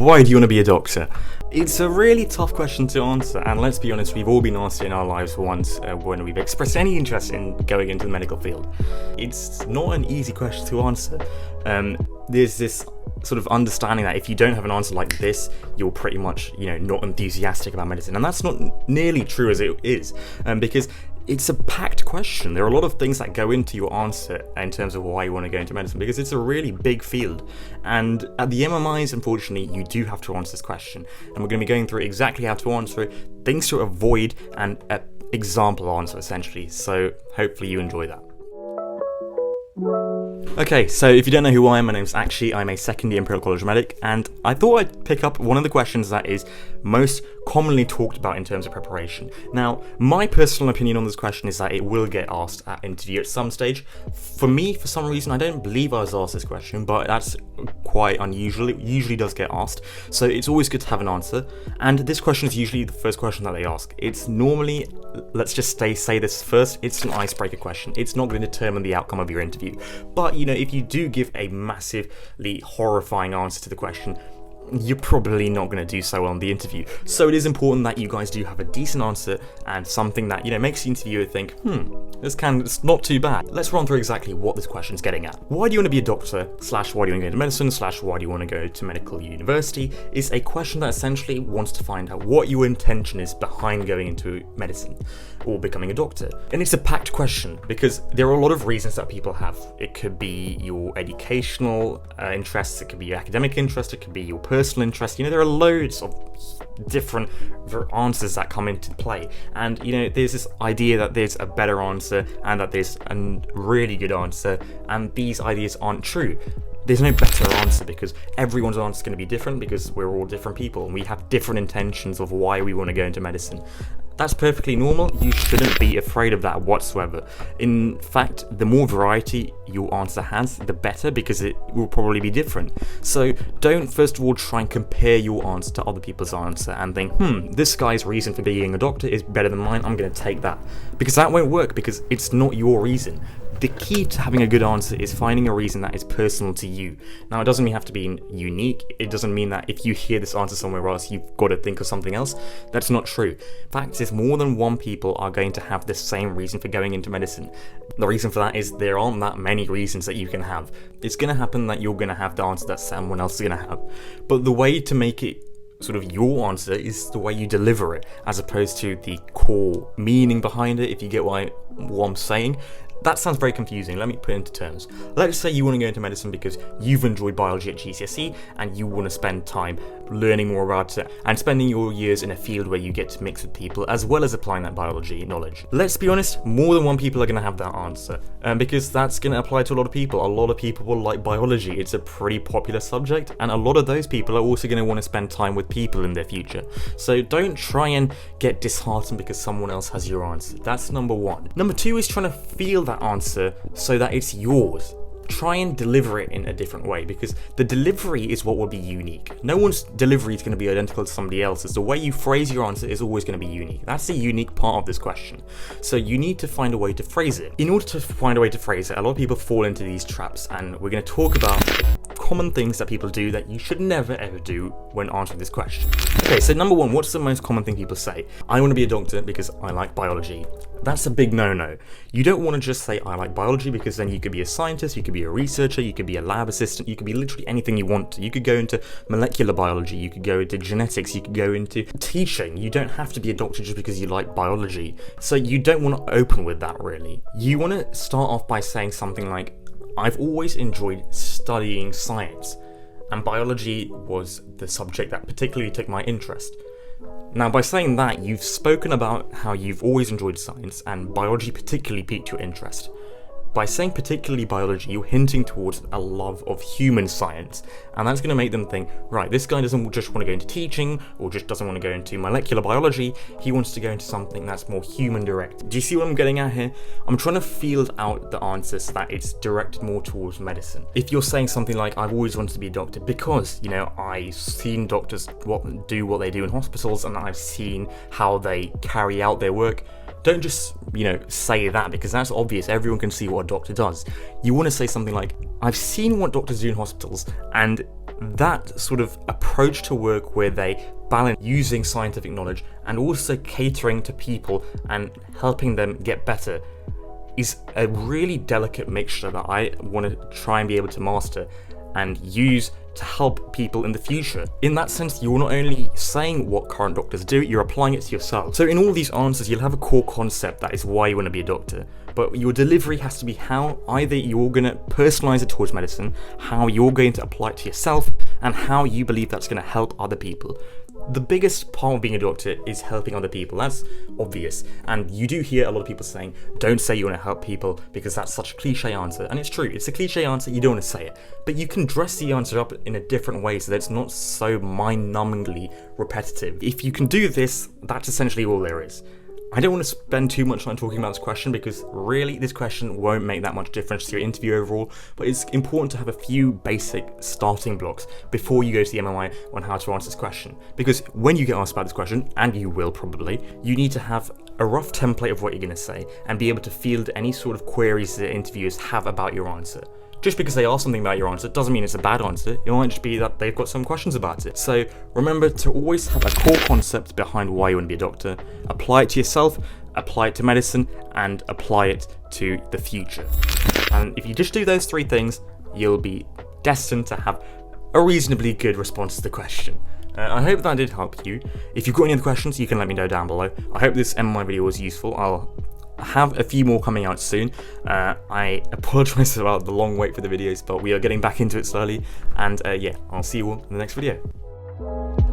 Why do you want to be a doctor? It's a really tough question to answer, and let's be honest, we've all been asked it in our lives once when we've expressed any interest in going into the medical field. It's not an easy question to answer. There's this sort of understanding that if you don't have an answer like this, you're pretty much, not enthusiastic about medicine, and that's not nearly true as it is, because it's a packed question. There are a lot of things that go into your answer in terms of why you want to go into medicine, because it's a really big field. And at the MMIs, unfortunately, you do have to answer this question. And we're going to be going through exactly how to answer it, things to avoid, and an example answer, essentially. So hopefully you enjoy that. Okay, so if you don't know who I am, my name's Akshi. I'm a second year Imperial College medic, and I thought I'd pick up one of the questions that is most commonly talked about in terms of preparation. Now, my personal opinion on this question is that it will get asked at interview at some stage. For me, for some reason, I don't believe I was asked this question, but that's quite unusual. It usually does get asked, so it's always good to have an answer. And this question is usually the first question that they ask. It's normally, let's just say this first, it's an icebreaker question. It's not going to determine the outcome of your interview. But, if you do give a massively horrifying answer to the question, you're probably not going to do so well in the interview. So it is important that you guys do have a decent answer and something that, makes the interviewer think, it's not too bad. Let's run through exactly what this question's getting at. Why do you want to be a doctor, / why do you want to go into medicine, / why do you want to go to medical university, is a question that essentially wants to find out what your intention is behind going into medicine or becoming a doctor. And it's a packed question because there are a lot of reasons that people have. It could be your educational interests, it could be your academic interest, it could be your personal interest. There are loads of different answers that come into play, and there's this idea that there's a better answer and that there's a really good answer, and these ideas aren't true. There's no better answer because everyone's answer is going to be different because we're all different people and we have different intentions of why we want to go into medicine. That's perfectly normal. You shouldn't be afraid of that whatsoever. In fact, the more variety your answer has, the better, because it will probably be different. So don't first of all try and compare your answer to other people's answer and think, this guy's reason for being a doctor is better than mine, I'm going to take that. Because that won't work, because it's not your reason. The key to having a good answer is finding a reason that is personal to you. Now, it doesn't have to be unique. It doesn't mean that if you hear this answer somewhere else, you've got to think of something else. That's not true. Fact is, more than one people are going to have the same reason for going into medicine. The reason for that is there aren't that many reasons that you can have. It's going to happen that you're going to have the answer that someone else is going to have. But the way to make it sort of your answer is the way you deliver it, as opposed to the core meaning behind it, if you get what I'm saying. That sounds very confusing. Let me put it into terms. Let's say you want to go into medicine because you've enjoyed biology at GCSE and you want to spend time learning more about it and spending your years in a field where you get to mix with people as well as applying that biology knowledge. Let's be honest, more than one people are going to have that answer because that's going to apply to a lot of people. A lot of people will like biology. It's a pretty popular subject, and a lot of those people are also going to want to spend time with people in their future. So don't try and get disheartened because someone else has your answer. That's number one. Number two is trying to feel that answer so that it's yours. Try and deliver it in a different way, because the delivery is what will be unique. No one's delivery is going to be identical to somebody else's. The way you phrase your answer is always going to be unique. That's the unique part of this question. So you need to find a way to phrase it. In order to find a way to phrase it, a lot of people fall into these traps, and we're going to talk about common things that people do that you should never ever do when answering this question. Okay, so number one, what's the most common thing people say? I want to be a doctor because I like biology. That's a big no-no. You don't want to just say I like biology, because then you could be a scientist, you could be a researcher, you could be a lab assistant, you could be literally anything you want to. You could go into molecular biology, you could go into genetics, you could go into teaching. You don't have to be a doctor just because you like biology. So you don't want to open with that, really. You want to start off by saying something like, I've always enjoyed studying science, and biology was the subject that particularly took my interest. Now, by saying that, you've spoken about how you've always enjoyed science and biology particularly piqued your interest. By saying particularly biology, you're hinting towards a love of human science, and that's going to make them think, right, this guy doesn't just want to go into teaching, or just doesn't want to go into molecular biology, he wants to go into something that's more human direct. Do you see what I'm getting at here? I'm trying to field out the answer so that it's directed more towards medicine. If you're saying something like, I've always wanted to be a doctor because, I've seen doctors do what they do in hospitals, and I've seen how they carry out their work, don't just, say that, because that's obvious. Everyone can see what a doctor does. You want to say something like, I've seen what doctors do in hospitals, and that sort of approach to work where they balance using scientific knowledge and also catering to people and helping them get better is a really delicate mixture that I want to try and be able to master and use to help people in the future. In that sense, you're not only saying what current doctors do, you're applying it to yourself. So in all these answers, you'll have a core concept that is why you want to be a doctor, but your delivery has to be how either you're going to personalize it towards medicine, how you're going to apply it to yourself, and how you believe that's going to help other people. The biggest part of being a doctor is helping other people. That's obvious. And you do hear a lot of people saying, don't say you want to help people because that's such a cliche answer. And it's true, it's a cliche answer, you don't want to say it. But you can dress the answer up in a different way so that it's not so mind-numbingly repetitive. If you can do this, that's essentially all there is. I don't want to spend too much time talking about this question because really this question won't make that much difference to your interview overall, but it's important to have a few basic starting blocks before you go to the MMI on how to answer this question. Because when you get asked about this question, and you will probably, you need to have a rough template of what you're going to say and be able to field any sort of queries that interviewers have about your answer. Just because they ask something about your answer doesn't mean it's a bad answer, it might just be that they've got some questions about it. So remember to always have a core concept behind why you want to be a doctor, apply it to yourself, apply it to medicine, and apply it to the future. And if you just do those three things, you'll be destined to have a reasonably good response to the question. I hope that did help you. If you've got any other questions, you can let me know down below. I hope this MMI video was useful. I'll have a few more coming out soon. I apologise about the long wait for the videos, but we are getting back into it slowly. And yeah, I'll see you all in the next video.